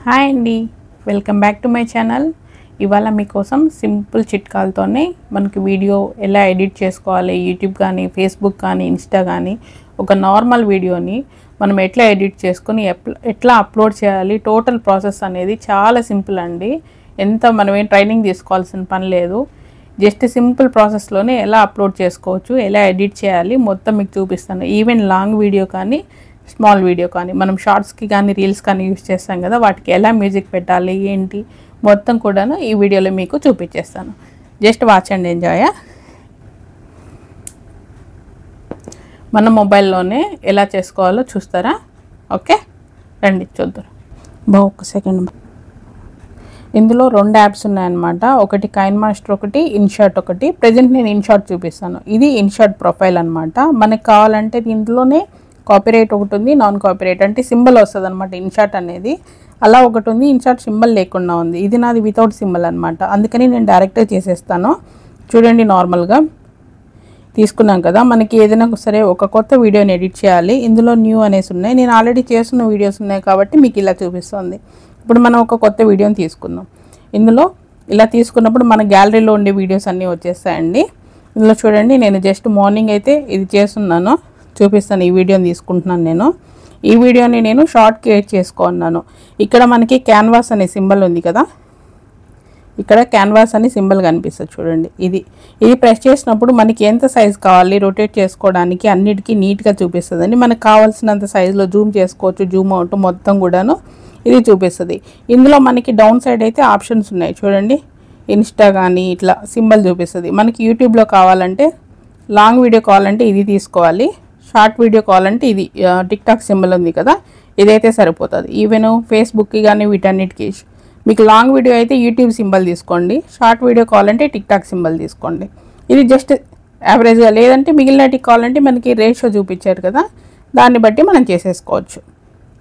Hi అండి, welcome back to my channel. ఇవాళ మీకోసం సింపుల్ చిట్కాలతోనే మనకి వీడియో ఎలా ఎడిట్ చేసుకోవాలి, యూట్యూబ్ కానీ ఫేస్బుక్ కానీ ఇన్స్టా కానీ ఒక నార్మల్ వీడియోని మనం ఎట్లా ఎడిట్ చేసుకొని ఎట్లా అప్లోడ్ చేయాలి, టోటల్ ప్రాసెస్ అనేది చాలా సింపుల్ అండి. మనం ఏం ట్రైనింగ్ తీసుకోవాల్సిన పని లేదు. జస్ట్ సింపుల్ ప్రాసెస్లోనే ఎలా అప్లోడ్ చేసుకోవచ్చు, ఎలా ఎడిట్ చేయాలి మొత్తం మీకు చూపిస్తాను. ఈవెన్ లాంగ్ వీడియో కానీ స్మాల్ వీడియో కానీ మనం షార్ట్స్కి కానీ రీల్స్ కానీ యూస్ చేస్తాం కదా, వాటికి ఎలా మ్యూజిక్ పెట్టాలి ఏంటి మొత్తం కూడాను ఈ వీడియోలో మీకు చూపించేస్తాను. Just watch and enjoy. మన మొబైల్లోనే ఎలా చేసుకోవాలో చూస్తారా? ఓకే రండి చూద్దాం. ఒక్క సెకండ్. ఇందులో 2 యాప్స్ ఉన్నాయన్నమాట. ఒకటి కైన్ మాస్టర్, ఒకటి ఇన్షాట్ ఒకటి. ప్రజెంట్ నేను ఇన్షాట్ చూపిస్తాను. ఇది ఇన్షాట్ ప్రొఫైల్ అనమాట. మనకు కావాలంటే దీంట్లోనే కాపీరైట్ ఒకటి ఉంది, నాన్ కాపీరైట్ అంటే సింబల్ వస్తుంది అనమాట. ఇన్షాట్ అనేది అలా ఒకటి ఉంది, ఇన్షాట్ సింబల్ లేకుండా ఉంది. ఇది నాది వితౌట్ సింబల్ అనమాట. అందుకని నేను డైరెక్ట్గా చేసేస్తాను. చూడండి, నార్మల్గా తీసుకున్నాం కదా. మనకి ఏదైనా సరే ఒక కొత్త వీడియోని ఎడిట్ చేయాలి. ఇందులో న్యూ అనేసి ఉన్నాయి. నేను ఆల్రెడీ చేస్తున్న వీడియోస్ ఉన్నాయి కాబట్టి మీకు ఇలా చూపిస్తుంది. ఇప్పుడు మనం ఒక కొత్త వీడియోని తీసుకుందాం. ఇందులో ఇలా తీసుకున్నప్పుడు మన గ్యాలరీలో ఉండే వీడియోస్ అన్నీ వచ్చేస్తాయండి. ఇందులో చూడండి, నేను జస్ట్ మార్నింగ్ అయితే ఇది చేస్తున్నాను, చూపిస్తాను. ఈ వీడియోని తీసుకుంటున్నాను నేను. ఈ వీడియోని నేను షార్ట్ క్రియేట్ చేసుకున్నాను. ఇక్కడ మనకి క్యాన్వాస్ అనే సింబల్ ఉంది కదా, ఇక్కడ క్యాన్వాస్ అనే సింబల్ కనిపిస్తుంది చూడండి. ఇది ప్రెస్ చేసినప్పుడు మనకి ఎంత సైజ్ కావాలి రొటేట్ చేసుకోవడానికి అన్నిటికీ నీట్గా చూపిస్తుందండి. మనకు కావాల్సినంత సైజులో జూమ్ చేసుకోవచ్చు, జూమ్ అవుట్ మొత్తం కూడాను ఇది చూపిస్తుంది. ఇందులో మనకి డౌన్ సైడ్ అయితే ఆప్షన్స్ ఉన్నాయి చూడండి. ఇన్స్టా కానీ ఇట్లా సింబల్ చూపిస్తుంది. మనకి యూట్యూబ్లో కావాలంటే లాంగ్ వీడియో కావాలంటే ఇది తీసుకోవాలి, షార్ట్ వీడియో కావాలంటే ఇది టిక్టాక్ సింబల్ ఉంది కదా, ఇదైతే సరిపోతుంది. ఈవెన్ ఫేస్బుక్కి కానీ వీటన్నిటికీ. మీకు లాంగ్ వీడియో అయితే యూట్యూబ్ సింబల్ తీసుకోండి, షార్ట్ వీడియో కావాలంటే టిక్టాక్ సింబల్ తీసుకోండి. ఇది జస్ట్ యావరేజ్గా, లేదంటే మిగిలినటికి కావాలంటే మనకి రేషియో చూపించారు కదా, దాన్ని బట్టి మనం చేసేసుకోవచ్చు.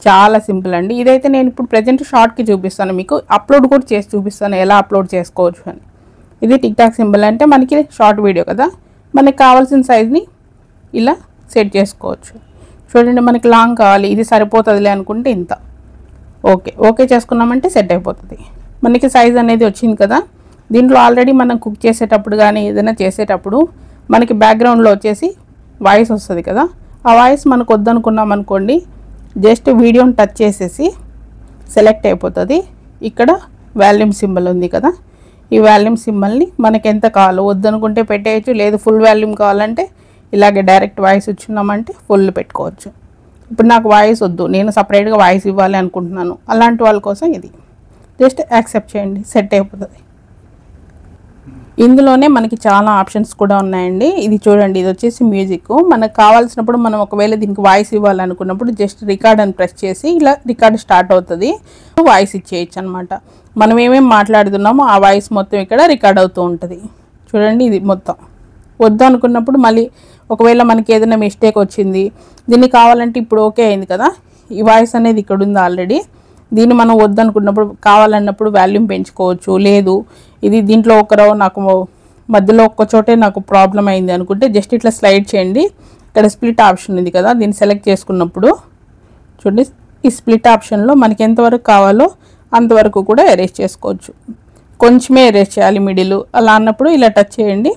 చాలా సింపుల్ అండి. ఇదైతే నేను ఇప్పుడు ప్రజెంట్ షార్ట్కి చూపిస్తాను, మీకు అప్లోడ్ కూడా చేసి చూపిస్తాను ఎలా అప్లోడ్ చేసుకోవచ్చు అని. ఇది టిక్టాక్ సింబల్ అంటే మనకి షార్ట్ వీడియో కదా, మనకి కావాల్సిన సైజ్ని ఇలా సెట్ చేసుకోవచ్చు. చూడండి, మనకి లాంగ్ కావాలి, ఇది సరిపోతుందిలే అనుకుంటే ఇంత ఓకే చేసుకున్నామంటే సెట్ అయిపోతుంది. మనకి సైజ్ అనేది వచ్చింది కదా. దీంట్లో ఆల్రెడీ మనం కుక్ చేసేటప్పుడు కానీ ఏదైనా చేసేటప్పుడు మనకి బ్యాక్గ్రౌండ్లో వచ్చేసి వాయిస్ వస్తుంది కదా, ఆ వాయిస్ మనకు వద్దనుకున్నాం అనుకోండి, జస్ట్ వీడియోని టచ్ చేసేసి సెలెక్ట్ అయిపోతుంది. ఇక్కడ వాల్యూమ్ సింబల్ ఉంది కదా, ఈ వాల్యూమ్ సింబల్ని మనకి ఎంత కావాలో వద్దనుకుంటే పెట్టేయచ్చు, లేదు ఫుల్ వాల్యూమ్ కావాలంటే ఇలాగే డైరెక్ట్ వాయిస్ ఇచ్చున్నామంటే ఫుల్ పెట్టుకోవచ్చు. ఇప్పుడు నాకు వాయిస్ వద్దు, నేను సపరేట్గా వాయిస్ ఇవ్వాలి అనుకుంటున్నాను, అలాంటి వాళ్ళ కోసం ఇది జస్ట్ యాక్సెప్ట్ చేయండి, సెట్ అయిపోతుంది. ఇందులోనే మనకి చాలా ఆప్షన్స్ కూడా ఉన్నాయండి. ఇది చూడండి, ఇది వచ్చేసి మ్యూజిక్. మనకు కావాల్సినప్పుడు మనం ఒకవేళ దీనికి వాయిస్ ఇవ్వాలనుకున్నప్పుడు జస్ట్ రికార్డ్ అని ప్రెస్ చేసి ఇలా రికార్డ్ స్టార్ట్ అవుతుంది, వాయిస్ ఇచ్చేయచ్చు అనమాట. మనం ఏమేమి మాట్లాడుతున్నామో ఆ వాయిస్ మొత్తం ఇక్కడ రికార్డ్ అవుతూ ఉంటుంది. చూడండి, ఇది మొత్తం వద్దు అనుకున్నప్పుడు మళ్ళీ ఒకవేళ మనకి ఏదైనా మిస్టేక్ వచ్చింది, దీన్ని కావాలంటే ఇప్పుడు ఓకే అయింది కదా, ఈ వాయిస్ అనేది ఇక్కడ ఉంది ఆల్రెడీ, దీన్ని మనం వద్దు అనుకున్నప్పుడు కావాలన్నప్పుడు వాల్యూమ్ పెంచుకోవచ్చు. లేదు ఇది దీంట్లో నాకు మధ్యలో ఒక్క చోటే నాకు ప్రాబ్లం అయింది అనుకుంటే జస్ట్ ఇట్లా స్లైడ్ చేయండి. ఇక్కడ స్ప్లిట్ ఆప్షన్ ఉంది కదా, దీన్ని సెలెక్ట్ చేసుకున్నప్పుడు చూడండి, ఈ స్ప్లిట్ ఆప్షన్లో మనకి ఎంతవరకు కావాలో అంతవరకు కూడా ఎరేజ్ చేసుకోవచ్చు. కొంచెమే ఎరేజ్ చేయాలి మిడిల్, అలా అన్నప్పుడు ఇలా టచ్ చేయండి.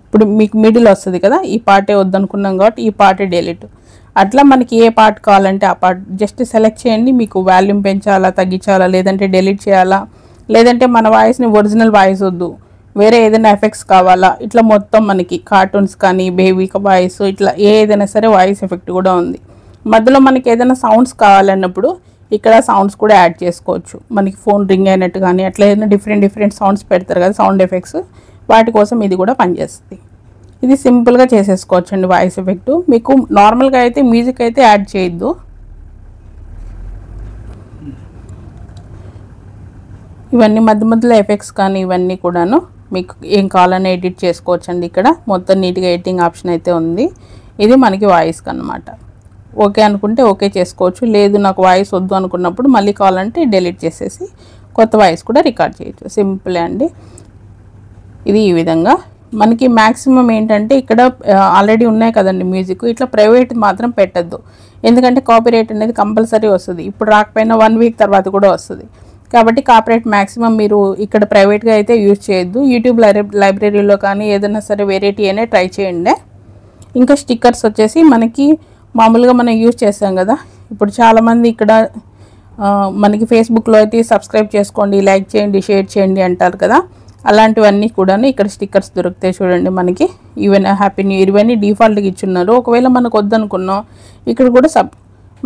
ఇప్పుడు మీకు మిడిల్ వస్తుంది కదా, ఈ పార్టే వద్దనుకున్నాం కాబట్టి ఈ పార్టే డెలీట్. అట్లా మనకి ఏ పార్ట్ కావాలంటే ఆ పార్ట్ జస్ట్ సెలెక్ట్ చేయండి. మీకు వాల్యూమ్ పెంచాలా తగ్గించాలా, లేదంటే డెలీట్ చేయాలా, లేదంటే మన వాయిస్ని ఒరిజినల్ వాయిస్ వద్దు వేరే ఏదైనా ఎఫెక్ట్స్ కావాలా, ఇట్లా మొత్తం మనకి కార్టూన్స్ కానీ బేబీ వాయిస్ ఇట్లా ఏదైనా సరే వాయిస్ ఎఫెక్ట్ కూడా ఉంది. మధ్యలో మనకి ఏదైనా సౌండ్స్ కావాలన్నప్పుడు ఇక్కడ సౌండ్స్ కూడా యాడ్ చేసుకోవచ్చు. మనకి ఫోన్ రింగ్ అయినట్టు కానీ అట్లా ఏదైనా డిఫరెంట్ సౌండ్స్ పెడతారు కదా, సౌండ్ ఎఫెక్ట్స్, వాటి కోసం ఇది కూడా పనిచేస్తుంది. ఇది సింపుల్గా చేసేసుకోవచ్చు అండి వాయిస్ ఎఫెక్ట్. మీకు నార్మల్గా అయితే మ్యూజిక్ అయితే యాడ్ చేయొద్దు. ఇవన్నీ మధ్యలో ఎఫెక్ట్స్ కానీ ఇవన్నీ కూడాను మీకు ఏం కావాలని ఎడిట్ చేసుకోవచ్చు అండి. ఇక్కడ మొత్తం నీట్గా ఎడిటింగ్ ఆప్షన్ అయితే ఉంది. ఇది మనకి వాయిస్కి అనమాట. ఓకే అనుకుంటే ఓకే చేసుకోవచ్చు, లేదు నాకు వాయిస్ వద్దు అనుకున్నప్పుడు మళ్ళీ కావాలంటే డిలీట్ చేసేసి కొత్త వాయిస్ కూడా రికార్డ్ చేయొచ్చు. సింపులే అండి. ఇది ఈ విధంగా మనకి మ్యాక్సిమం ఏంటంటే ఇక్కడ ఆల్రెడీ ఉన్నాయి కదండి మ్యూజిక్, ఇట్లా ప్రైవేట్ మాత్రం పెట్టద్దు. ఎందుకంటే కాపీరైట్ అనేది కంపల్సరీ వస్తుంది. ఇప్పుడు రాకపోయినా 1 వీక్ తర్వాత కూడా వస్తుంది. కాబట్టి కాపీరైట్ మ్యాక్సిమం మీరు ఇక్కడ ప్రైవేట్గా అయితే యూజ్ చేయొద్దు. యూట్యూబ్ లైబ్రరీలో కానీ ఏదైనా సరే వెరైటీ అనే ట్రై చేయండి. ఇంకా స్టిక్కర్స్ వచ్చేసి మనకి మామూలుగా మనం యూజ్ చేస్తాం కదా. ఇప్పుడు చాలామంది ఇక్కడ మనకి ఫేస్బుక్లో అయితే సబ్స్క్రైబ్ చేసుకోండి, లైక్ చేయండి, షేర్ చేయండి అంటారు కదా. అలాంటివన్నీ కూడా ఇక్కడ స్టిక్కర్స్ దొరుకుతాయి చూడండి. మనకి ఈవెన్ హ్యాపీ న్యూ ఇయర్ ఇవన్నీ డిఫాల్ట్గా ఇచ్చున్నారు. ఒకవేళ మనకు వద్దనుకున్నాం ఇక్కడ కూడా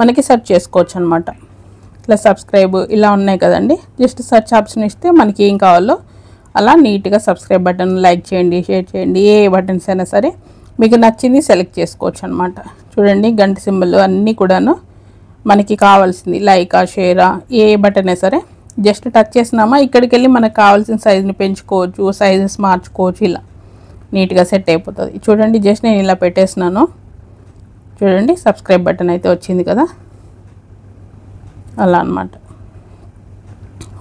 మనకి సెర్చ్ చేసుకోవచ్చు అనమాట. ఇట్లా సబ్స్క్రైబ్ ఇలా ఉన్నాయి కదండి. జస్ట్ సెర్చ్ ఆప్షన్ ఇస్తే మనకి ఏం కావాలో అలా నీట్గా సబ్స్క్రైబ్ బటన్, లైక్ చేయండి, షేర్ చేయండి, ఏ బటన్స్ అయినా సరే మీకు నచ్చింది సెలెక్ట్ చేసుకోవచ్చు అనమాట. చూడండి గంట సింబల్ అన్నీ కూడాను మనకి కావాల్సింది లైకా, షేరా, ఏ బటన్ అయినా సరే జస్ట్ టచ్ చేసినామా ఇక్కడికి వెళ్ళి మనకు కావాల్సిన సైజుని పెంచుకోవచ్చు, సైజెస్ మార్చుకోవచ్చు. ఇలా నీట్గా సెట్ అయిపోతుంది. చూడండి జస్ట్ నేను ఇలా పెట్టేసినాను. చూడండి సబ్స్క్రైబ్ బటన్ అయితే వచ్చింది కదా, అలా అన్నమాట.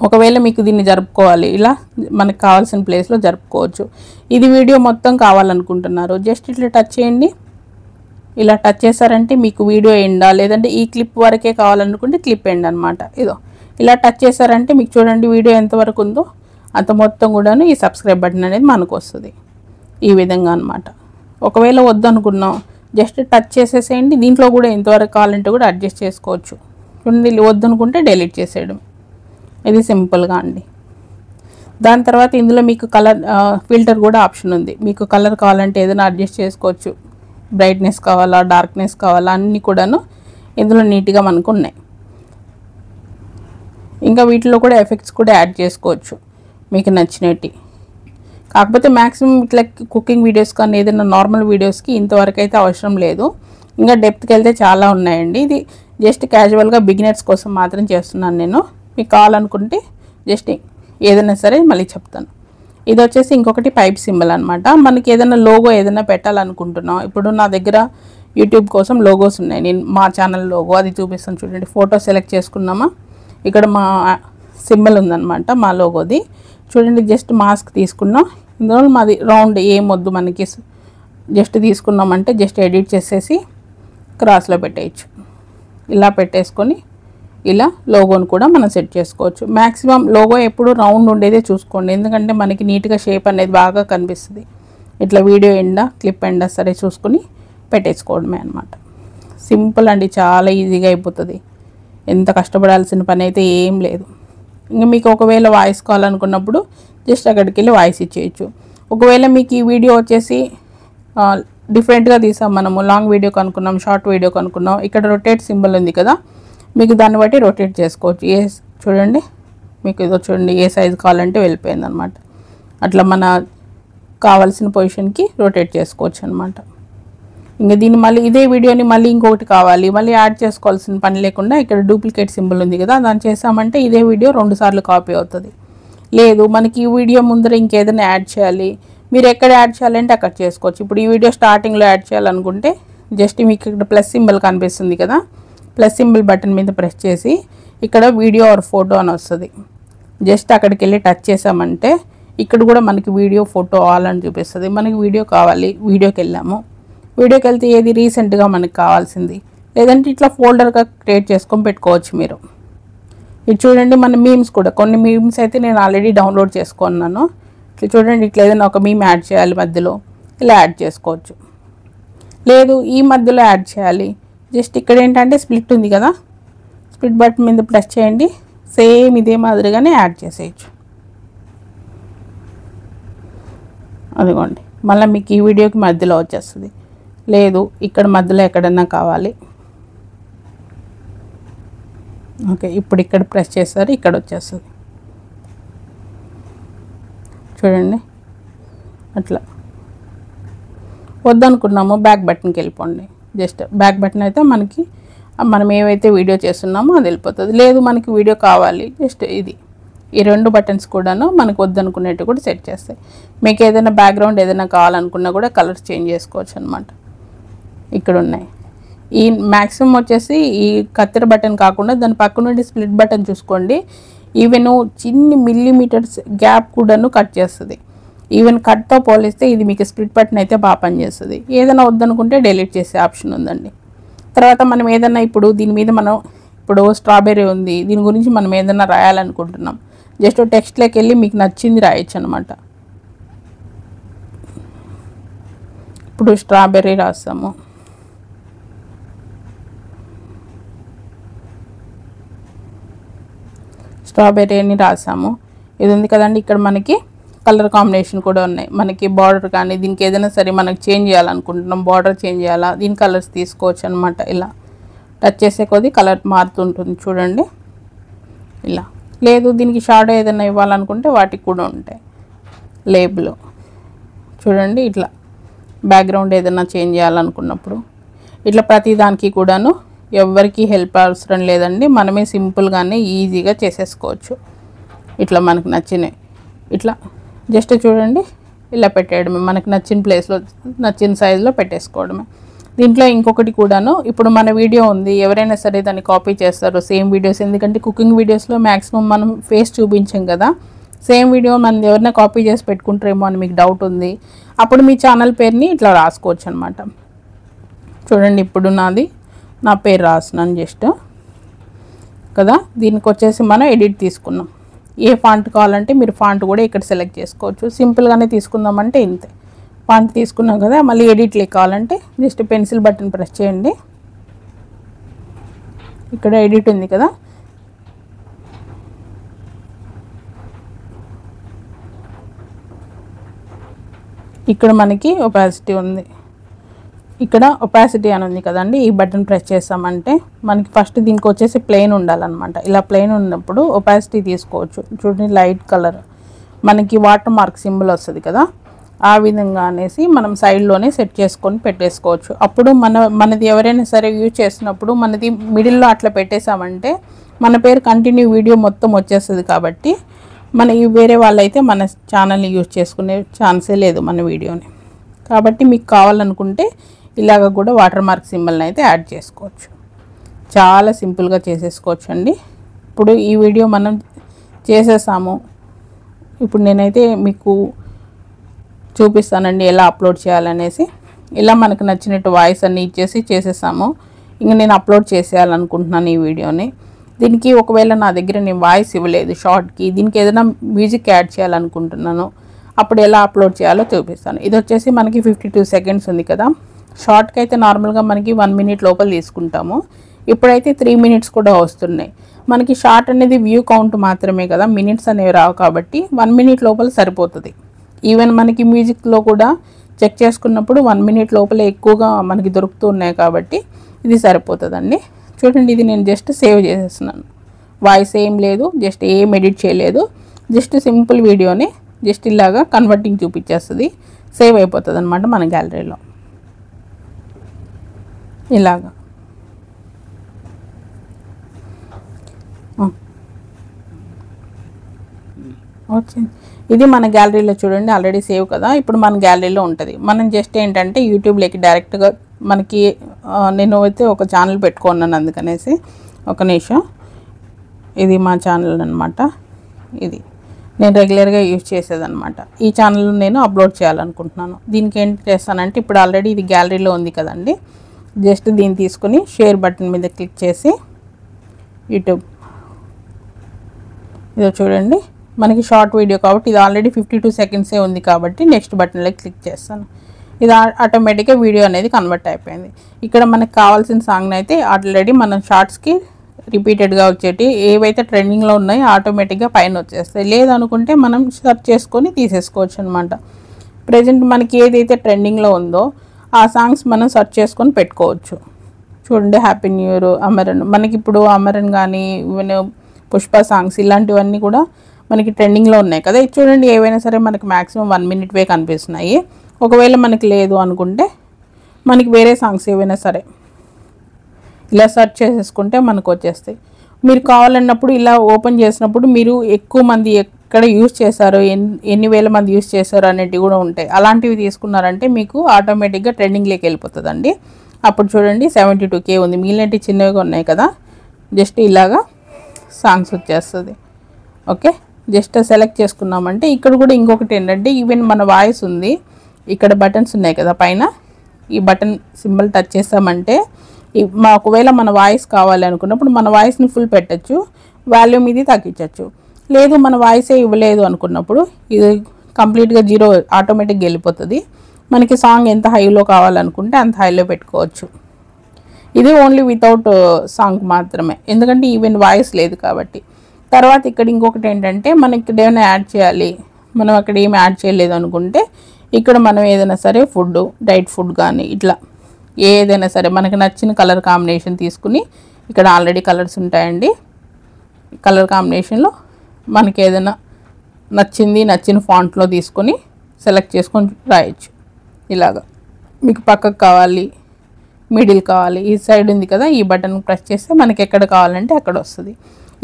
ఒకవేళ మీకు దీన్ని జరుపుకోవాలి, ఇలా మనకు కావాల్సిన ప్లేస్లో జరుపుకోవచ్చు. ఇది వీడియో మొత్తం కావాలనుకుంటున్నారు జస్ట్ ఇట్లా టచ్ చేయండి. ఇలా టచ్ చేశారంటే మీకు వీడియో ఎండా, లేదంటే ఈ క్లిప్ వరకే కావాలనుకుంటే క్లిప్ ఎండ్ అనమాట. ఇదో ఇలా టచ్ చేశారంటే మీకు చూడండి వీడియో ఎంతవరకు ఉందో అంత మొత్తం కూడాను ఈ సబ్స్క్రైబ్ బటన్ అనేది మనకు వస్తుంది. ఈ విధంగా అనమాట. ఒకవేళ వద్దనుకున్నాం జస్ట్ టచ్ చేసేసేయండి. దీంట్లో కూడా ఎంతవరకు కావాలంటే కూడా అడ్జస్ట్ చేసుకోవచ్చు. చూడండి వద్దనుకుంటే డిలీట్ చేసేయడం. ఇది సింపుల్గా అండి. దాని తర్వాత ఇందులో మీకు కలర్ ఫిల్టర్ కూడా ఆప్షన్ ఉంది. మీకు కలర్ కావాలంటే ఏదైనా అడ్జస్ట్ చేసుకోవచ్చు. బ్రైట్నెస్ కావాలా, డార్క్నెస్ కావాలా, అన్నీ కూడాను ఇందులో నీట్గా మనకు ఉన్నాయి. ఇంకా వీటిలో కూడా ఎఫెక్ట్స్ కూడా యాడ్ చేసుకోవచ్చు మీకు నచ్చినట్టు. కాకపోతే మ్యాక్సిమం ఇట్లా కుకింగ్ వీడియోస్ కానీ ఏదైనా నార్మల్ వీడియోస్కి ఇంతవరకు అయితే అవసరం లేదు. ఇంకా డెప్త్కి వెళ్తే చాలా ఉన్నాయండి. ఇది జస్ట్ క్యాజువల్గా బిగినర్స్ కోసం మాత్రం చేస్తున్నాను నేను. మీకు కావాలనుకుంటే జస్ట్ ఏదైనా సరే మళ్ళీ చెప్తాను. ఇది వచ్చేసి ఇంకొకటి పైప్ సింబల్ అనమాట. మనకి ఏదైనా లోగో ఏదైనా పెట్టాలనుకుంటున్నాం. ఇప్పుడు నా దగ్గర యూట్యూబ్ కోసం లోగోస్ ఉన్నాయి. నేను మా ఛానల్ లోగో అది చూపిస్తాను చూడండి. ఫోటో సెలెక్ట్ చేసుకున్నామా, ఇక్కడ మా సింబల్ ఉందన్నమాట మా లోగోది. చూడండి జస్ట్ మాస్క్ తీసుకున్నాం. ఇందులో మాది రౌండ్ ఏమొద్దు మనకి, జస్ట్ తీసుకున్నామంటే జస్ట్ ఎడిట్ చేసేసి క్రాస్లో పెట్టేయచ్చు. ఇలా పెట్టేసుకొని ఇలా లోగోని కూడా మనం సెట్ చేసుకోవచ్చు. మ్యాక్సిమం లోగో ఎప్పుడు రౌండ్ ఉండేదే చూసుకోండి, ఎందుకంటే మనకి నీట్గా షేప్ అనేది బాగా కనిపిస్తుంది. ఇట్లా వీడియో ఎండా, క్లిప్ ఎండా సరే చూసుకొని పెట్టేసుకోవడమే అనమాట. సింపుల్ అండి, చాలా ఈజీగా అయిపోతుంది. ఎంత కష్టపడాల్సిన పని అయితే ఏం లేదు. ఇంకా మీకు ఒకవేళ వాయిస్ కావాలనుకున్నప్పుడు జస్ట్ అక్కడికి వెళ్ళి వాయిస్ ఇచ్చేయచ్చు. ఒకవేళ మీకు ఈ వీడియో వచ్చేసి డిఫరెంట్గా తీసాం, మనము లాంగ్ వీడియో కనుక్కున్నాం, షార్ట్ వీడియో కనుక్కున్నాం, ఇక్కడ రొటేట్ సింబల్ ఉంది కదా, మీకు దాన్ని బట్టి రొటేట్ చేసుకోవచ్చు. చూడండి మీకు ఇదో చూడండి ఏ సైజు కావాలంటే వెళ్ళిపోయింది అనమాట. అట్లా మన కావాల్సిన పొజిషన్కి రొటేట్ చేసుకోవచ్చు అనమాట. ఇంకా దీన్ని మళ్ళీ ఇదే వీడియోని మళ్ళీ ఇంకొకటి కావాలి మళ్ళీ యాడ్ చేసుకోవాల్సిన పని లేకుండా ఇక్కడ డూప్లికేట్ సింబల్ ఉంది కదా, దాన్ని చేసామంటే ఇదే వీడియో 2 సార్లు కాపీ అవుతుంది. లేదు మనకి ఈ వీడియో ముందర ఇంకేదైనా యాడ్ చేయాలి, మీరు ఎక్కడ యాడ్ చేయాలంటే అక్కడ చేసుకోవచ్చు. ఇప్పుడు ఈ వీడియో స్టార్టింగ్లో యాడ్ చేయాలనుకుంటే జస్ట్ మీకు ఇక్కడ ప్లస్ సింబల్ కనిపిస్తుంది కదా, ప్లస్ సింబల్ బటన్ మీద ప్రెస్ చేసి ఇక్కడ వీడియో ఆర్ ఫోటో అని వస్తుంది. జస్ట్ అక్కడికి వెళ్ళి టచ్ చేసామంటే ఇక్కడ కూడా మనకి వీడియో, ఫోటో ఆల్ అని చూపిస్తుంది. మనకి వీడియో కావాలి, వీడియోకి వెళ్ళాము. వీడియోకి వెళ్తే ఏది రీసెంట్గా మనకు కావాల్సింది, లేదంటే ఇట్లా ఫోల్డర్గా క్రియేట్ చేసుకొని పెట్టుకోవచ్చు మీరు. ఇది చూడండి మన మీమ్స్ కూడా, కొన్ని మీమ్స్ అయితే నేను ఆల్రెడీ డౌన్లోడ్ చేసుకున్నాను. ఇట్లా చూడండి ఇట్లా ఏదైనా ఒక మీమ్ యాడ్ చేయాలి మధ్యలో, ఇలా యాడ్ చేసుకోవచ్చు. లేదు ఈ మధ్యలో యాడ్ చేయాలి, జస్ట్ ఇక్కడ ఏంటంటే స్ప్లిట్ ఉంది కదా, స్ప్లిట్ బటన్ మీద ప్రెస్ చేయండి, సేమ్ ఇదే మాదిరిగానే యాడ్ చేసేయచ్చు. అదిగోండి మళ్ళీ మీకు ఈ వీడియోకి మధ్యలో వచ్చేస్తుంది. లేదు ఇక్కడ మధ్యలో ఎక్కడన్నా కావాలి, ఓకే ఇప్పుడు ఇక్కడ ప్రెస్ చేస్తారు, ఇక్కడ వచ్చేస్తుంది. చూడండి అట్లా. వద్దనుకున్నాము బ్యాక్ బటన్కి వెళ్ళిపోండి. జస్ట్ బ్యాక్ బటన్ అయితే మనకి మనం ఏవైతే వీడియో చేస్తున్నామో అది వెళ్ళిపోతుంది. లేదు మనకి వీడియో కావాలి, జస్ట్ ఇది ఈ 2 బటన్స్ కూడాను మనకు వద్దనుకునేట్టు కూడా సెట్ చేస్తాయి. మీకు ఏదైనా బ్యాక్గ్రౌండ్ ఏదైనా కావాలనుకున్నా కూడా కలర్స్ చేంజ్ చేసుకోవచ్చు అనమాట. ఇక్కడ ఉన్నాయి. ఈ మ్యాక్సిమం వచ్చేసి ఈ కత్తెర బటన్ కాకుండా దాని పక్క నుండి స్ప్లిట్ బటన్ చూసుకోండి. ఈవెన్ చిన్ని మిల్లీమీటర్స్ గ్యాప్ కూడాను కట్ చేస్తుంది. ఈవెన్ కట్తో పోలిస్తే ఇది మీకు స్ప్లిట్ బటన్ అయితే బాగా పనిచేస్తుంది. ఏదైనా వద్దనుకుంటే డిలీట్ చేసే ఆప్షన్ ఉందండి. తర్వాత మనం ఏదైనా ఇప్పుడు దీని మీద మనం ఇప్పుడు స్ట్రాబెర్రీ ఉంది, దీని గురించి మనం ఏదైనా రాయాలనుకుంటున్నాం, జస్ట్ టెక్స్ట్లోకి వెళ్ళి మీకు నచ్చింది రాయొచ్చు అనమాట. ఇప్పుడు స్ట్రాబెర్రీ రాస్తాము. స్ట్రాబెర్రీ అని రాసాము. ఇది ఉంది కదండి, ఇక్కడ మనకి కలర్ కాంబినేషన్ కూడా ఉన్నాయి. మనకి బార్డర్ కానీ దీనికి ఏదైనా సరే మనకి చేంజ్ చేయాలనుకుంటున్నాం, బార్డర్ చేంజ్ చేయాలా, దీని కలర్స్ తీసుకోవచ్చు అనమాట. ఇలా టచ్ చేసే కొద్దీ కలర్ మారుతుంటుంది చూడండి. ఇలా లేదు దీనికి షాడో ఏదైనా ఇవ్వాలనుకుంటే వాటికి కూడా ఉంటాయి. లేబుల్ చూడండి, ఇట్లా బ్యాక్గ్రౌండ్ ఏదైనా చేంజ్ చేయాలనుకున్నప్పుడు ఇట్లా ప్రతి దానికి కూడాను ఎవరికి హెల్ప్ అవసరం లేదండి. మనమే సింపుల్గానే ఈజీగా చేసేసుకోవచ్చు. ఇట్లా మనకు నచ్చినవి ఇట్లా జస్ట్ చూడండి ఇలా పెట్టేయడమే, మనకు నచ్చిన ప్లేస్లో నచ్చిన సైజులో పెట్టేసుకోవడమే. దీంట్లో ఇంకొకటి కూడాను, ఇప్పుడు మన వీడియో ఉంది, ఎవరైనా సరే దాన్ని కాపీ చేస్తారు సేమ్ వీడియోస్. ఎందుకంటే కుకింగ్ వీడియోస్లో మ్యాక్సిమం మనం ఫేస్ చూపించాం కదా, సేమ్ వీడియో మనం ఎవరైనా కాపీ చేసి పెట్టుకుంటారేమో అని మీకు డౌట్ ఉంది. అప్పుడు మీ ఛానల్ పేరుని ఇట్లా రాసుకోవచ్చు అనమాట. చూడండి ఇప్పుడు నా పేరు రాస్తున్నాను జస్ట్ కదా. దీనికి వచ్చేసి మనం ఎడిట్ తీసుకున్నాం. ఏ ఫాంట్ కావాలంటే మీరు ఫాంట్ కూడా ఇక్కడ సెలెక్ట్ చేసుకోవచ్చు. సింపుల్గానే తీసుకుందామంటే ఇంతే. ఫాంట్ తీసుకున్నాం కదా, మళ్ళీ ఎడిట్లో కావాలంటే జస్ట్ పెన్సిల్ బటన్ ప్రెస్ చేయండి. ఇక్కడ ఎడిట్ ఉంది కదా, ఇక్కడ మనకి ఒపాసిటీ ఉంది, ఇక్కడ ఒపాసిటీ అని ఉంది కదండి. ఈ బటన్ ప్రెస్ చేసామంటే మనకి ఫస్ట్ దీనికి వచ్చేసి ప్లెయిన్ ఉండాలన్నమాట. ఇలా ప్లెయిన్ ఉన్నప్పుడు ఒపాసిటీ తీసుకోవచ్చు. చూడండి లైట్ కలర్ మనకి వాటర్ మార్క్ సింబల్ వస్తుంది కదా, ఆ విధంగా అనేసి మనం సైడ్లోనే సెట్ చేసుకొని పెట్టేసుకోవచ్చు. అప్పుడు మనది ఎవరైనా సరే యూజ్ చేసినప్పుడు మనది మిడిల్లో అట్లా పెట్టేసామంటే మన పేరు కంటిన్యూ వీడియో మొత్తం వచ్చేస్తుంది. కాబట్టి వేరే వాళ్ళైతే మన ఛానల్ని యూజ్ చేసుకునే ఛాన్సే లేదు మన వీడియోని. కాబట్టి మీకు కావాలనుకుంటే ఇలాగ కూడా వాటర్ మార్క్ సింబల్ని అయితే యాడ్ చేసుకోవచ్చు. చాలా సింపుల్గా చేసేసుకోవచ్చు అండి. ఇప్పుడు ఈ వీడియో మనం చేసేసాము. ఇప్పుడు నేనైతే మీకు చూపిస్తానండి ఎలా అప్లోడ్ చేయాలనేసి. ఇలా మనకు నచ్చినట్టు వాయిస్ అన్నీ ఇచ్చేసి చేసేసాము. ఇంకా నేను అప్లోడ్ చేసేయాలనుకుంటున్నాను ఈ వీడియోని. దీనికి ఒకవేళ నా దగ్గర నేను వాయిస్ ఇవ్వలేదు షార్ట్కి, దీనికి ఏదైనా మ్యూజిక్ యాడ్ చేయాలనుకుంటున్నాను, అప్పుడు ఎలా అప్లోడ్ చేయాలో చూపిస్తాను. ఇది వచ్చేసి మనకి 52 సెకండ్స్ ఉంది కదా. షార్ట్కి అయితే నార్మల్గా మనకి 1 మినిట్ లోపల తీసుకుంటాము. ఇప్పుడైతే 3 మినిట్స్ కూడా వస్తున్నాయి. మనకి షార్ట్ అనేది వ్యూ కౌంట్ మాత్రమే కదా, మినిట్స్ అనేవి రావు. కాబట్టి 1 మినిట్ లోపల సరిపోతుంది. ఈవెన్ మనకి మ్యూజిక్లో కూడా చెక్ చేసుకున్నప్పుడు 1 మినిట్ లోపల ఎక్కువగా మనకి దొరుకుతూ ఉన్నాయి కాబట్టి ఇది సరిపోతుందండి. చూడండి ఇది నేను జస్ట్ సేవ్ చేసేస్తున్నాను. వాయిస్ ఏం లేదు, జస్ట్ ఏం ఎడిట్ చేయలేదు, జస్ట్ సింపుల్ వీడియోని జస్ట్ ఇలాగా కన్వర్టింగ్ చూపించేస్తుంది. సేవ్ అయిపోతుంది అనమాట మన గ్యాలరీలో. ఇలాగా వచ్చింది. ఇది మన గ్యాలరీలో చూడండి ఆల్రెడీ సేవ్ కదా, ఇప్పుడు మన గ్యాలరీలో ఉంటుంది. మనం జస్ట్ ఏంటంటే యూట్యూబ్లోకి డైరెక్ట్గా మనకి నేను అయితే ఒక ఛానల్ పెట్టుకున్నాను, అందుకనేసి ఒక నిమిషం. ఇది మా ఛానల్ అనమాట. ఇది నేను రెగ్యులర్గా యూజ్ చేసేదన్నమాట. ఈ ఛానల్ నేను అప్లోడ్ చేయాలనుకుంటున్నాను. దీనికి ఏం చేస్తానంటే ఇప్పుడు ఆల్రెడీ ఇది గ్యాలరీలో ఉంది కదండి, జస్ట్ దీన్ని తీసుకుని షేర్ బటన్ మీద క్లిక్ చేసి యూట్యూబ్ ఇదో చూడండి మనకి షార్ట్ వీడియో కాబట్టి ఇది ఆల్రెడీ 52 సెకండ్సే ఉంది కాబట్టి నెక్స్ట్ బటన్లో క్లిక్ చేస్తాను. ఇది ఆటోమేటిక్గా వీడియో అనేది కన్వర్ట్ అయిపోయింది. ఇక్కడ మనకు కావాల్సిన సాంగ్ని అయితే ఆల్రెడీ మనం షార్ట్స్కి రిపీటెడ్గా వచ్చేటి ఏవైతే ట్రెండింగ్లో ఉన్నాయో ఆటోమేటిక్గా పైన వచ్చేస్తాయి. లేదనుకుంటే మనం సెర్చ్ చేసుకొని తీసేసుకోవచ్చు అనమాట. ప్రజెంట్ మనకి ఏదైతే ట్రెండింగ్లో ఉందో ఆ సాంగ్స్ మనం సెర్చ్ చేసుకొని పెట్టుకోవచ్చు. చూడండి హ్యాపీ న్యూ ఇయర్, అమరన్, మనకి ఇప్పుడు అమరన్ కానీ ఈవెన్ పుష్ప సాంగ్స్ ఇలాంటివన్నీ కూడా మనకి ట్రెండింగ్లో ఉన్నాయి కదా. ఇది చూడండి ఏవైనా సరే మనకి మ్యాక్సిమం 1 మినిట్ వే కనిపిస్తున్నాయి. ఒకవేళ మనకి లేదు అనుకుంటే మనకి వేరే సాంగ్స్ ఏవైనా సరే ఇలా సెర్చ్ చేసేసుకుంటే మనకు వచ్చేస్తాయి. మీరు కావాలన్నప్పుడు ఇలా ఓపెన్ చేసినప్పుడు మీరు ఎక్కువ మంది ఎక్కడ యూజ్ చేశారో, ఎన్ని వేల మంది యూజ్ చేశారో అనేటివి కూడా ఉంటాయి. అలాంటివి తీసుకున్నారంటే మీకు ఆటోమేటిక్గా ట్రెండింగ్లోకి వెళ్ళిపోతుందండి. అప్పుడు చూడండి 72K ఉంది, మిగిలినవి చిన్నవిగా ఉన్నాయి కదా, జస్ట్ ఇలాగా సాంగ్స్ వచ్చేస్తుంది. ఓకే, జస్ట్ సెలెక్ట్ చేసుకున్నామంటే ఇక్కడ కూడా ఇంకొకటి ఏంటంటే ఈవెన్ మన వాయిస్ ఉంది, ఇక్కడ బటన్స్ ఉన్నాయి కదా పైన, ఈ బటన్ సింబల్ టచ్ చేస్తామంటే ఒకవేళ మన వాయిస్ కావాలి అనుకున్నప్పుడు మన వాయిస్ని ఫుల్ పెట్టచ్చు, వాల్యూమ్ ఇది తగ్గించవచ్చు. లేదు మన వాయిసే ఇవ్వలేదు అనుకున్నప్పుడు ఇది కంప్లీట్గా 0 ఆటోమేటిక్గా వెళ్ళిపోతుంది. మనకి సాంగ్ ఎంత హైలో కావాలనుకుంటే అంత హైలో పెట్టుకోవచ్చు. ఇది ఓన్లీ వితౌట్ సాంగ్ మాత్రమే, ఎందుకంటే ఈవెన్ వాయిస్ లేదు కాబట్టి. తర్వాత ఇక్కడ ఇంకొకటి ఏంటంటే మనకి ఇక్కడ ఏమైనా యాడ్ చేయాలి, మనం అక్కడ ఏమి యాడ్ చేయలేదు అనుకుంటే ఇక్కడ మనం ఏదైనా సరే ఫుడ్, డైట్ ఫుడ్ కానీ ఇట్లా ఏదైనా సరే మనకు నచ్చిన కలర్ కాంబినేషన్ తీసుకుని, ఇక్కడ ఆల్రెడీ కలర్స్ ఉంటాయండి, కలర్ కాంబినేషన్లో మనకి ఏదైనా నచ్చిన ఫాంట్లో తీసుకొని సెలెక్ట్ చేసుకొని రాయొచ్చు. ఇలాగా మీకు పక్కకు కావాలి, మిడిల్ కావాలి, ఈ సైడ్ ఉంది కదా, ఈ బటన్ ప్రెస్ చేస్తే మనకి ఎక్కడ కావాలంటే అక్కడ వస్తుంది.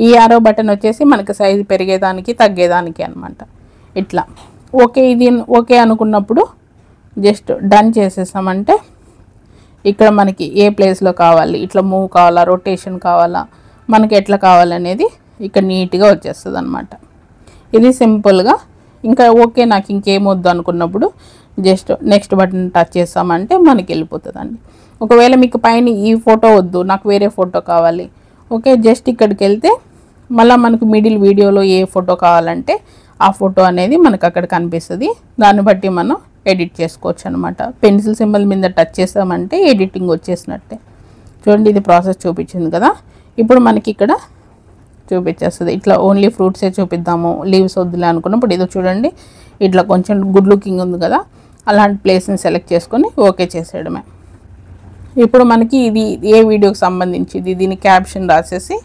ఈ యారో బటన్ వచ్చేసి మనకి సైజు పెరిగేదానికి తగ్గేదానికి అనమాట. ఇట్లా ఓకే, ఇది ఓకే అనుకున్నప్పుడు జస్ట్ డన్ చేసేసామంటే ఇక్కడ మనకి ఏ ప్లేస్లో కావాలి, ఇట్లా మూవ్ కావాలా, రొటేషన్ కావాలా, మనకి ఎట్లా కావాలనేది ఇక్కడ నీట్గా వచ్చేస్తుంది అనమాట. ఇది సింపుల్గా. ఇంకా ఓకే నాకు ఇంకేం వద్దు అనుకున్నప్పుడు జస్ట్ నెక్స్ట్ బటన్ టచ్ చేస్తామంటే మనకి వెళ్ళిపోతుందండి. ఒకవేళ మీకు పైన ఈ ఫోటో వద్దు, నాకు వేరే ఫోటో కావాలి, ఓకే జస్ట్ ఇక్కడికి వెళ్తే మళ్ళీ మనకు మిడిల్ వీడియోలో ఏ ఫోటో కావాలంటే ఆ ఫోటో అనేది మనకు అక్కడ కనిపిస్తుంది. దాన్ని బట్టి మనం ఎడిట్ చేసుకోవచ్చు అనమాట. పెన్సిల్ సింబల్ మీద టచ్ చేసామంటే ఎడిటింగ్ వచ్చేసినట్టే. చూడండి ఇది ప్రాసెస్ చూపించింది కదా, ఇప్పుడు మనకి ఇక్కడ చూపించేస్తుంది. ఇట్లా ఓన్లీ ఫ్రూట్సే చూపిద్దాము, లీవ్స్ వద్దులే అనుకున్నప్పుడు ఇది చూడండి ఇట్లా కొంచెం గుడ్ లుకింగ్ ఉంది కదా, అలాంటి ప్లేస్ని సెలెక్ట్ చేసుకొని ఓకే చేసేయడమే. ఇప్పుడు మనకి ఇది ఏ వీడియోకి సంబంధించింది, దీని క్యాప్షన్ రాసేసి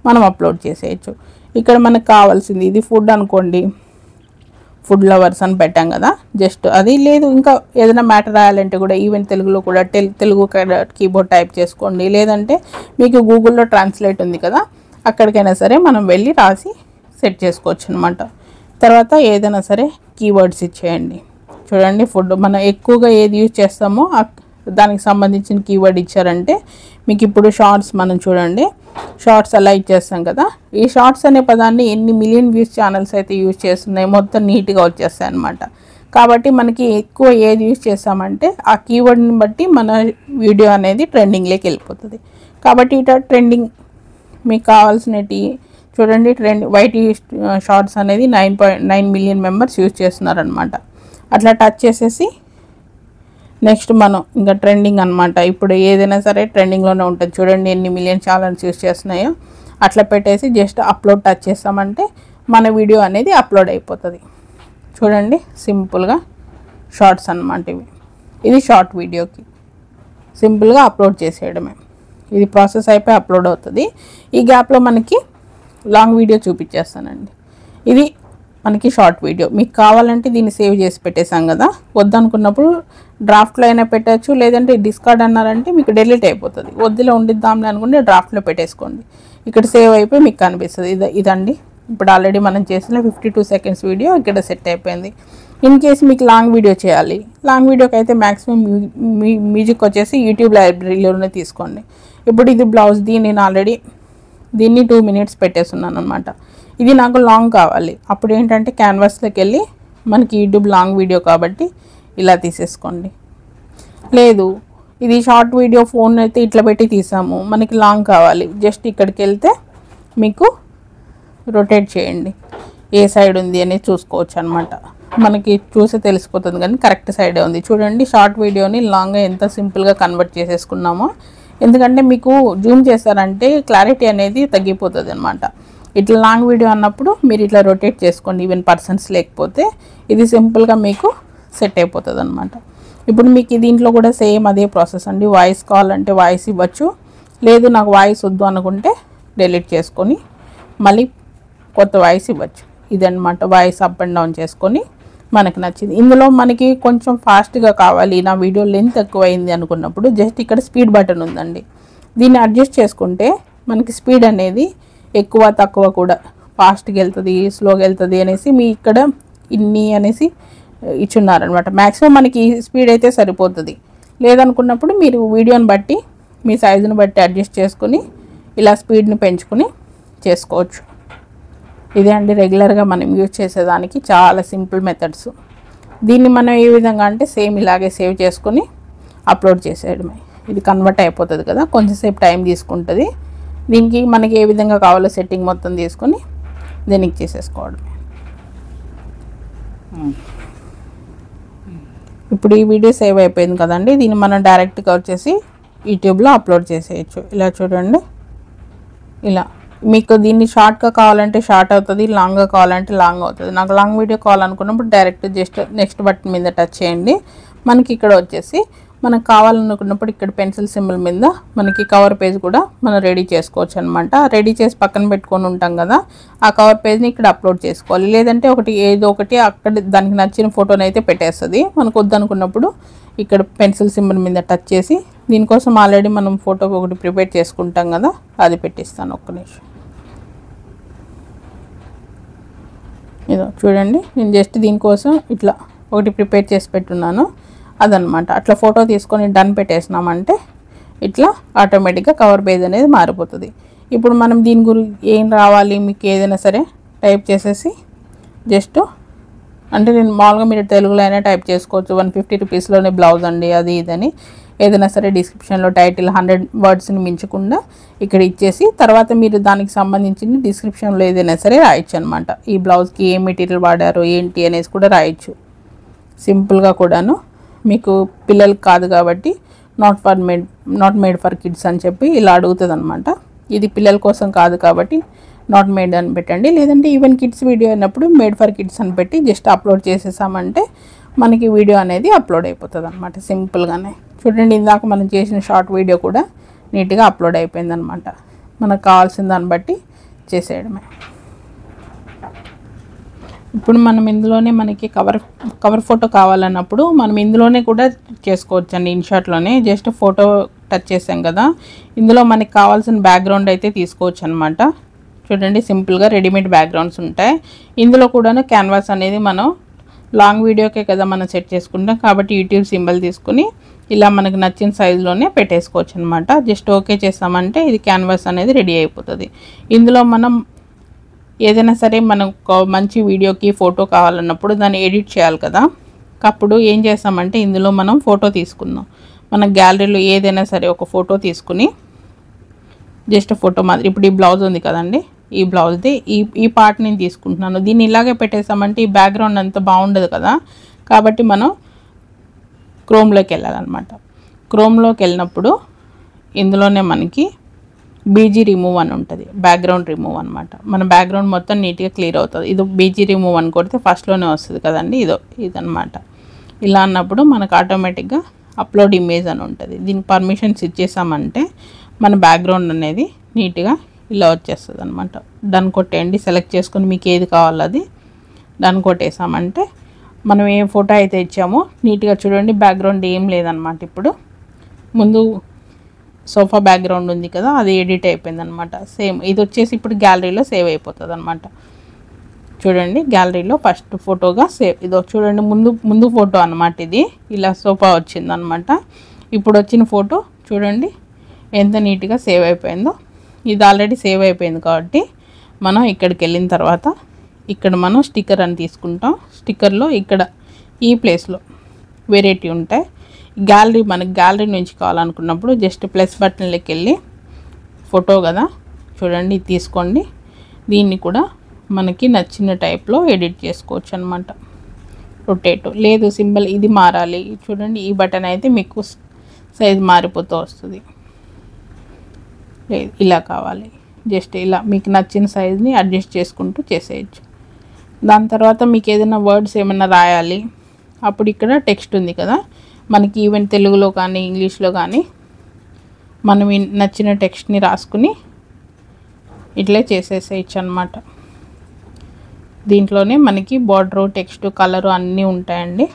మనం అప్లోడ్ చేసేయచ్చు. ఇక్కడ మనకు కావాల్సింది ఇది ఫుడ్ అనుకోండి, ఫుడ్ లవర్స్ అని పెట్టాం కదా, జస్ట్ అది. లేదు ఇంకా ఏదైనా మ్యాటర్ రాయాలంటే కూడా ఈవెన్ తెలుగులో కూడా తెలుగు కీబోర్డ్ టైప్ చేసుకోండి, లేదంటే మీకు గూగుల్లో ట్రాన్స్లేట్ ఉంది కదా, అక్కడికైనా సరే మనం వెళ్ళి రాసి సెట్ చేసుకోవచ్చు అనమాట. తర్వాత ఏదైనా సరే కీవర్డ్స్ ఇచ్చేయండి. చూడండి ఫుడ్ మనం ఎక్కువగా ఏది యూజ్ చేస్తామో దానికి సంబంధించిన కీవర్డ్ ఇచ్చారంటే మీకు ఇప్పుడు షార్ట్స్ మనం చూడండి షార్ట్స్ అలా ఇచ్చేస్తాం కదా, ఈ షార్ట్స్ అనే పదాన్ని ఎన్ని మిలియన్ వ్యూస్ ఛానల్స్ అయితే యూజ్ చేస్తున్నాయి మొత్తం నీట్గా వచ్చేస్తాయి అనమాట. కాబట్టి మనకి ఎక్కువ ఏది యూజ్ చేస్తామంటే ఆ కీవర్డ్ని బట్టి మన వీడియో అనేది ట్రెండింగ్లోకి వెళ్ళిపోతుంది. కాబట్టి ఇట్లా ట్రెండింగ్ మీకు కావాల్సినవి చూడండి. వైట్ షార్ట్స్ అనేది 9.9 మిలియన్ మెంబర్స్ యూజ్ చేస్తున్నారనమాట. అట్లా టచ్ చేసేసి నెక్స్ట్ మనం ఇంకా ట్రెండింగ్ అనమాట. ఇప్పుడు ఏదైనా సరే ట్రెండింగ్లోనే ఉంటుంది. చూడండి ఎన్ని మిలియన్ ఛానల్స్ యూజ్ చేస్తున్నాయో. అట్లా పెట్టేసి జస్ట్ అప్లోడ్ టచ్ చేస్తామంటే మన వీడియో అనేది అప్లోడ్ అయిపోతుంది. చూడండి సింపుల్గా షార్ట్స్ అనమాట ఇవి. ఇది షార్ట్ వీడియోకి సింపుల్గా అప్లోడ్ చేసేయడమే. ఇది ప్రాసెస్ అయిపోయి అప్లోడ్ అవుతుంది. ఈ గ్యాప్లో మనకి లాంగ్ వీడియో చూపించేస్తానండి. ఇది మనకి షార్ట్ వీడియో. మీకు కావాలంటే దీన్ని సేవ్ చేసి పెట్టేసాం కదా, వద్దనుకున్నప్పుడు డ్రాఫ్ట్లో అయినా పెట్టచ్చు, లేదంటే డిస్కార్డ్ అన్నారంటే మీకు డిలీట్ అయిపోతుంది. వద్దులో ఉండిద్దాంలే అనుకుంటే డ్రాఫ్ట్లో పెట్టేసుకోండి. ఇక్కడ సేవ్ అయిపోయి మీకు కనిపిస్తుంది. ఇదండి ఇప్పుడు ఆల్రెడీ మనం చేసిన 52 సెకండ్స్ వీడియో ఇక్కడ సెట్ అయిపోయింది. ఇన్ కేసు మీకు లాంగ్ వీడియో చేయాలి, లాంగ్ వీడియోకి అయితే మ్యాక్సిమం మ్యూజిక్ వచ్చేసి యూట్యూబ్ లైబ్రరీలోనే తీసుకోండి. ఇప్పుడు ఇది బ్లౌజ్, నేను ఆల్రెడీ దీన్ని 2 మినిట్స్ పెట్టేస్తున్నాను అనమాట. ఇది నాకు లాంగ్ కావాలి, అప్పుడు ఏంటంటే క్యాన్వాస్లోకి వెళ్ళి మనకి యూట్యూబ్ లాంగ్ వీడియో కాబట్టి ఇలా తీసేసుకోండి. లేదు ఇది షార్ట్ వీడియో, ఫోన్ అయితే ఇట్లా పెట్టి తీసాము, మనకి లాంగ్ కావాలి, జస్ట్ ఇక్కడికి వెళ్తే మీకు రొటేట్ చేయండి, ఏ సైడ్ ఉంది అనేది చూసుకోవచ్చు అనమాట. మనకి చూసి తెలిసిపోతుంది కానీ కరెక్ట్ సైడే ఉంది. చూడండి షార్ట్ వీడియోని లాంగ్గా ఎంత సింపుల్గా కన్వర్ట్ చేసేసుకున్నామో. ఎందుకంటే మీకు జూమ్ చేస్తారంటే క్లారిటీ అనేది తగ్గిపోతుంది అనమాట. ఇట్లా లాంగ్ వీడియో అన్నప్పుడు మీరు ఇట్లా రొటేట్ చేసుకోండి, ఈవెన్ పర్సన్స్ లేకపోతే ఇది సింపుల్గా మీకు సెట్ అయిపోతుంది అనమాట. ఇప్పుడు మీకు దీంట్లో కూడా సేమ్ అదే ప్రాసెస్ అండి. వాయిస్ కావాలంటే వాయిస్ ఇవ్వచ్చు, లేదు నాకు వాయిస్ వద్దు అనుకుంటే డిలీట్ చేసుకొని మళ్ళీ కొత్త వాయిస్ ఇవ్వచ్చు. ఇదన్నమాట, వాయిస్ అప్ అండ్ డౌన్ చేసుకొని మనకు నచ్చింది. ఇందులో మనకి కొంచెం ఫాస్ట్గా కావాలి, నా వీడియో లెంత్ ఎక్కువైంది అనుకున్నప్పుడు జస్ట్ ఇక్కడ స్పీడ్ బటన్ ఉందండి, దీన్ని అడ్జస్ట్ చేసుకుంటే మనకి స్పీడ్ అనేది ఎక్కువ తక్కువ కూడా ఫాస్ట్గా వెళ్తుంది, స్లోగా వెళ్తుంది అనేసి మీ ఇక్కడ ఇన్ని అనేసి ఇచ్చున్నారనమాట. మ్యాక్సిమం మనకి స్పీడ్ అయితే సరిపోతుంది. లేదనుకున్నప్పుడు మీరు వీడియోని బట్టి మీ సైజుని బట్టి అడ్జస్ట్ చేసుకుని ఇలా స్పీడ్ని పెంచుకొని చేసుకోవచ్చు. ఇదే అండి రెగ్యులర్గా మనం యూజ్ చేసేదానికి చాలా సింపుల్ మెథడ్స్. దీన్ని మనం ఏ విధంగా అంటే సేమ్ ఇలాగే సేవ్ చేసుకొని అప్లోడ్ చేసేయడమే. ఇది కన్వర్ట్ అయిపోతుంది కదా, కొంచెంసేపు టైం తీసుకుంటుంది. దీనికి మనకి ఏ విధంగా కావాలో సెట్టింగ్ మొత్తం తీసుకొని దీనికి చేసేసుకోవడమే. ఇప్పుడు ఈ వీడియో సేవ్ అయిపోయింది కదండి, దీన్ని మనం డైరెక్ట్గా వచ్చేసి యూట్యూబ్లో అప్లోడ్ చేసేయచ్చు. ఇలా చూడండి, ఇలా మీకు దీన్ని షార్ట్గా కావాలంటే షార్ట్ అవుతుంది, లాంగ్గా కావాలంటే లాంగ్ అవుతుంది. నాకు లాంగ్ వీడియో కావాలనుకున్నప్పుడు డైరెక్ట్ జస్ట్ నెక్స్ట్ బటన్ మీద టచ్ చేయండి. మనకి ఇక్కడ వచ్చేసి మనకు కావాలనుకున్నప్పుడు ఇక్కడ పెన్సిల్ సింబల్ మీద మనకి కవర్ పేజ్ కూడా మనం రెడీ చేసుకోవచ్చు అనమాట. రెడీ చేసి పక్కన పెట్టుకొని ఉంటాం కదా, ఆ కవర్ పేజ్ని ఇక్కడ అప్లోడ్ చేసుకోవాలి. లేదంటే ఏదో ఒకటి అక్కడ దానికి నచ్చిన ఫోటోని అయితే పెట్టేస్తుంది. మనకు వద్దనుకున్నప్పుడు ఇక్కడ పెన్సిల్ సింబల్ మీద టచ్ చేసి, దీనికోసం ఆల్రెడీ మనం ఫోటో ఒకటి ప్రిపేర్ చేసుకుంటాం కదా, అది పెట్టిస్తాను. ఒక్క నిమిషం. ఇదో చూడండి, నేను జస్ట్ దీనికోసం ఇట్లా ఒకటి ప్రిపేర్ చేసి పెట్టున్నాను, అదనమాట. అట్లా ఫోటో తీసుకొని డన్ పెట్టేసినామంటే ఇట్లా ఆటోమేటిక్గా కవర్ పేజ్ అనేది మారిపోతుంది. ఇప్పుడు మనం దీని గురించి ఏం రావాలి మీకు ఏదైనా సరే టైప్ చేసేసి జస్ట్ అంటే నేను మామూలుగా మీరు తెలుగులో అయినా టైప్ చేసుకోవచ్చు. 150 రూపీస్లోనే బ్లౌజ్ అండి అది ఇదని ఏదైనా సరే డిస్క్రిప్షన్లో టైటిల్ 100 వర్డ్స్ని మించకుండా ఇక్కడ ఇచ్చేసి తర్వాత మీరు దానికి సంబంధించిన డిస్క్రిప్షన్లో ఏదైనా సరే రాయొచ్చు అనమాట. ఈ బ్లౌజ్కి ఏ మెటీరియల్ వాడారో ఏంటి అనేసి కూడా రాయొచ్చు సింపుల్గా కూడాను. మీకు పిల్లలకి కాదు కాబట్టి నాట్ మేడ్ ఫర్ కిడ్స్ అని చెప్పి ఇలా అడుగుతుంది అనమాట. ఇది పిల్లల కోసం కాదు కాబట్టి నాట్ మేడ్ అని పెట్టండి. లేదంటే ఈవెన్ కిడ్స్ వీడియో అయినప్పుడు మేడ్ ఫర్ కిడ్స్ అని పెట్టి జస్ట్ అప్లోడ్ చేసేసామంటే మనకి వీడియో అనేది అప్లోడ్ అయిపోతుంది అనమాట సింపుల్గానే. చూడండి, ఇందాక మనం చేసిన షార్ట్ వీడియో కూడా నీట్గా అప్లోడ్ అయిపోయింది అనమాట. మనకు కావాల్సిన దాన్ని బట్టి చేసేయడమే. ఇప్పుడు మనం ఇందులోనే మనకి కవర్ ఫోటో కావాలన్నప్పుడు మనం ఇందులోనే కూడా చేసుకోవచ్చు అండి. ఇన్షాట్లోనే జస్ట్ ఫోటో టచ్ చేసాం కదా, ఇందులో మనకి కావాల్సిన బ్యాక్గ్రౌండ్ అయితే తీసుకోవచ్చు అనమాట. చూడండి, సింపుల్గా రెడీమేడ్ బ్యాక్గ్రౌండ్స్ ఉంటాయి. ఇందులో కూడా క్యాన్వాస్ అనేది మనం లాంగ్ వీడియోకే కదా మనం సెట్ చేసుకుంటాం కాబట్టి యూట్యూబ్ సింబల్ తీసుకుని ఇలా మనకు నచ్చిన సైజులోనే పెట్టేసుకోవచ్చు అనమాట. జస్ట్ ఓకే చేస్తామంటే ఇది క్యాన్వాస్ అనేది రెడీ అయిపోతుంది. ఇందులో మనం ఏదైనా సరే మనకు మంచి వీడియోకి ఫోటో కావాలన్నప్పుడు దాన్ని ఎడిట్ చేయాలి కదా, అప్పుడు ఏం చేస్తామంటే ఇందులో మనం ఫోటో తీసుకుందాం. మన గ్యాలరీలో ఏదైనా సరే ఒక ఫోటో తీసుకుని జస్ట్ ఫోటో మాదిరి ఇప్పుడు ఈ బ్లౌజ్ ఉంది కదండి, ఈ బ్లౌజ్ది ఈ పార్ట్ నేను తీసుకుంటున్నాను. దీన్ని ఇలాగే పెట్టేసామంటే ఈ బ్యాక్గ్రౌండ్ అంతా బాగుండదు కదా, కాబట్టి మనం క్రోమ్లోకి వెళ్ళాలన్నమాట. క్రోమ్లోకి వెళ్ళినప్పుడు ఇందులోనే మనకి బీజీ రిమూవ్ అని ఉంటుంది, బ్యాక్గ్రౌండ్ రిమూవ్ అనమాట. మన బ్యాక్గ్రౌండ్ మొత్తం నీట్గా క్లియర్ అవుతుంది. ఇది బీజీ రిమూవ్ అని కొడితే ఫస్ట్లోనే వస్తుంది కదండి, ఇదనమాట. ఇలా అన్నప్పుడు మనకు ఆటోమేటిక్గా అప్లోడ్ ఇమేజ్ అని ఉంటుంది. దీనికి పర్మిషన్స్ ఇచ్చేసామంటే మన బ్యాక్గ్రౌండ్ అనేది నీట్గా ఇలా వచ్చేస్తుంది అనమాట. డన్ కొట్టేయండి, సెలెక్ట్ చేసుకొని మీకు ఏది కావాలో అది డన్ కొట్టేసామంటే మనం ఏ ఫోటో అయితే ఇచ్చామో నీట్గా చూడండి, బ్యాక్గ్రౌండ్ ఏం లేదనమాట. ఇప్పుడు ముందు సోఫా బ్యాక్గ్రౌండ్ ఉంది కదా, అది ఎడిట్ అయిపోయింది అనమాట. సేమ్ ఇది వచ్చేసి ఇప్పుడు గ్యాలరీలో సేవ్ అయిపోతుంది అనమాట. చూడండి, గ్యాలరీలో ఫస్ట్ ఫోటోగా సేవ్. ఇదో చూడండి, ముందు ఫోటో అనమాట. ఇది ఇలా సోఫా వచ్చిందనమాట. ఇప్పుడు వచ్చిన ఫోటో చూడండి ఎంత నీట్గా సేవ్ అయిపోయిందో. ఇది ఆల్రెడీ సేవ్ అయిపోయింది కాబట్టి మనం ఇక్కడికి వెళ్ళిన తర్వాత ఇక్కడ మనం స్టిక్కర్ అని తీసుకుంటాం. స్టిక్కర్లో ఇక్కడ ఈ ప్లేస్లో వెరైటీ ఉంటాయి. మనకి గ్యాలరీ నుంచి కావాలనుకున్నప్పుడు జస్ట్ ప్లస్ బటన్లోకి వెళ్ళి ఫోటో కదా చూడండి ఇది తీసుకోండి. దీన్ని కూడా మనకి నచ్చిన టైప్లో ఎడిట్ చేసుకోవచ్చు అనమాట. రొటేట్ లేదు సింబల్ ఇది మారాలి చూడండి, ఈ బటన్ అయితే మీకు సైజ్ మారిపోతూ వస్తుంది. లేదు ఇలా కావాలి, జస్ట్ ఇలా మీకు నచ్చిన సైజ్ని అడ్జస్ట్ చేసుకుంటూ చేసేయచ్చు. దాని తర్వాత మీకు ఏదైనా వర్డ్స్ ఏమైనా రాయాలి అప్పుడు ఇక్కడ టెక్స్ట్ ఉంది కదా, మనకి ఈవెన్ తెలుగులో కానీ ఇంగ్లీష్లో కానీ మనం నచ్చిన టెక్స్ట్ని రాసుకుని ఇట్లే చేసేసేయచ్చు అనమాట. దీంట్లోనే మనకి బార్డరు టెక్స్ట్ కలరు అన్నీ ఉంటాయండి.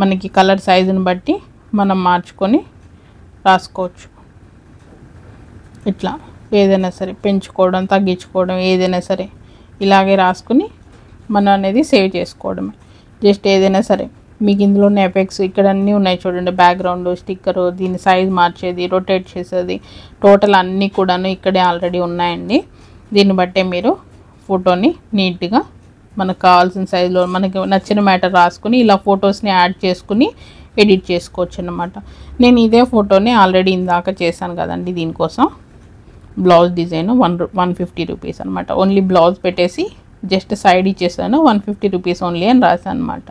మనకి కలర్ సైజుని బట్టి మనం మార్చుకొని రాసుకోవచ్చు. ఇట్లా ఏదైనా సరే పెంచుకోవడం తగ్గించుకోవడం ఏదైనా సరే ఇలాగే రాసుకుని మనం అనేది సేవ్ చేసుకోవడమే. జస్ట్ ఏదైనా సరే మీకు ఇందులోనే ఎఫెక్ట్స్ ఇక్కడ అన్నీ ఉన్నాయి చూడండి, బ్యాక్గ్రౌండ్ స్టిక్కరు దీని సైజ్ మార్చేది రొటేట్ చేసేది టోటల్ అన్నీ కూడాను ఇక్కడే ఆల్రెడీ ఉన్నాయండి. దీన్ని బట్టే మీరు ఫోటోని నీట్గా మనకు కావాల్సిన సైజులో మనకి నచ్చిన మ్యాటర్ రాసుకుని ఇలా ఫొటోస్ని యాడ్ చేసుకుని ఎడిట్ చేసుకోవచ్చు అన్నమాట. నేను ఇదే ఫోటోని ఆల్రెడీ ఇందాక చేశాను కదండి, దీనికోసం బ్లౌజ్ డిజైన్ 150 రూపీస్ అనమాట. ఓన్లీ బ్లౌజ్ పెట్టేసి జస్ట్ సైడ్ ఇచ్చేసాను, 150 రూపీస్ ఓన్లీ అని రాశాను అనమాట.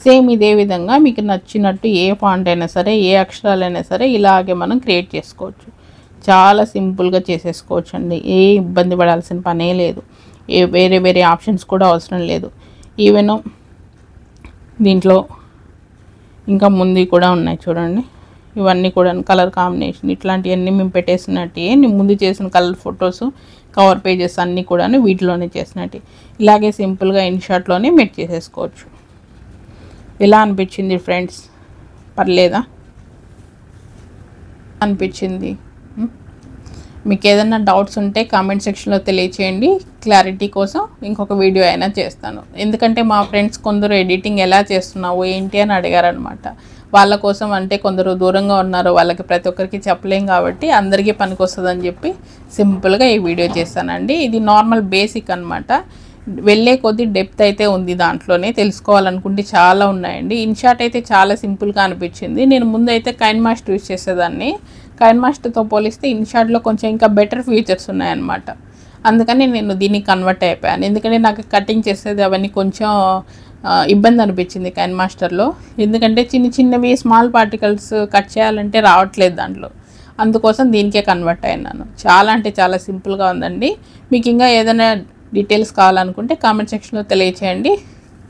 సేమ్ ఇదే విధంగా మీకు నచ్చినట్టు ఏ ఫాంట్ అయినా సరే, ఏ అక్షరాలైనా సరే ఇలాగే మనం క్రియేట్ చేసుకోవచ్చు. చాలా సింపుల్గా చేసేసుకోవచ్చు అండి, ఏ ఇబ్బంది పడాల్సిన పనే లేదు, వేరే వేరే ఆప్షన్స్ కూడా అవసరం లేదు. ఈవెన్ దీంట్లో ఇంకా ముందు కూడా ఉన్నాయి చూడండి, ఇవన్నీ కూడా కలర్ కాంబినేషన్ ఇట్లాంటివన్నీ మేము పెట్టేసినట్టే. నేను ముందు చేసిన కలర్ ఫొటోస్, కవర్ పేజెస్ అన్నీ కూడా వీటిలోనే చేసినట్టు ఇలాగే సింపుల్గా ఇన్షాట్లోనే మీరు చేసేసుకోవచ్చు. ఎలా అనిపించింది ఫ్రెండ్స్? పర్లేదా అనిపించింది? మీకు ఏదైనా డౌట్స్ ఉంటే కామెంట్ సెక్షన్లో తెలియచేయండి. క్లారిటీ కోసం ఇంకొక వీడియో అయినా చేస్తాను. ఎందుకంటే మా ఫ్రెండ్స్ కొందరు ఎడిటింగ్ ఎలా చేస్తున్నావు ఏంటి అని అడిగారనమాట. వాళ్ళ కోసం, అంటే కొందరు దూరంగా ఉన్నారు, వాళ్ళకి ప్రతి ఒక్కరికి చెప్పలేం కాబట్టి అందరికీ పనికి వస్తుందని చెప్పి సింపుల్గా ఈ వీడియో చేస్తానండి. ఇది నార్మల్ బేసిక్ అనమాట. వెళ్ళే కొద్దీ డెప్త్ అయితే ఉంది దాంట్లోనే, తెలుసుకోవాలనుకుంటే చాలా ఉన్నాయండి. ఇన్షాట్ అయితే చాలా సింపుల్గా అనిపించింది. నేను ముందైతే కైన్మాస్టర్ యూజ్ చేసేదాన్ని, కైన్మాస్టర్తో పోలిస్తే ఇన్షాట్లో కొంచెం ఇంకా బెటర్ ఫీచర్స్ ఉన్నాయన్నమాట. అందుకని నేను దీనికి కన్వర్ట్ అయిపోయాను. ఎందుకంటే నాకు కటింగ్ చేసేది అవన్నీ కొంచెం ఇబ్బంది అనిపించింది కైన్మాస్టర్లో. ఎందుకంటే చిన్న చిన్నవి స్మాల్ పార్టికల్స్ కట్ చేయాలంటే రావట్లేదు దాంట్లో, అందుకోసం దీనికే కన్వర్ట్ అయినాను. చాలా అంటే చాలా సింపుల్గా ఉందండి. మీకు ఇంకా ఏదైనా డీటెయిల్స్ కావాలనుకుంటే కామెంట్ సెక్షన్లో తెలియచేయండి.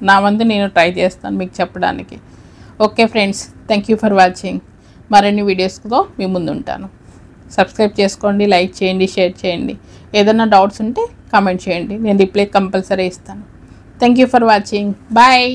నా వంతు నేను ట్రై చేస్తాను మీకు చెప్పడానికి. Okay friends, thank you for watching. మరిన్ని వీడియోస్తో మీ ముందు ఉంటాను. సబ్స్క్రైబ్ చేసుకోండి, లైక్ చేయండి, షేర్ చేయండి. ఏదైనా డౌట్స్ ఉంటే కామెంట్ చేయండి, నేను రిప్లై కంపల్సరీ ఇస్తాను. Thank you for watching. Bye.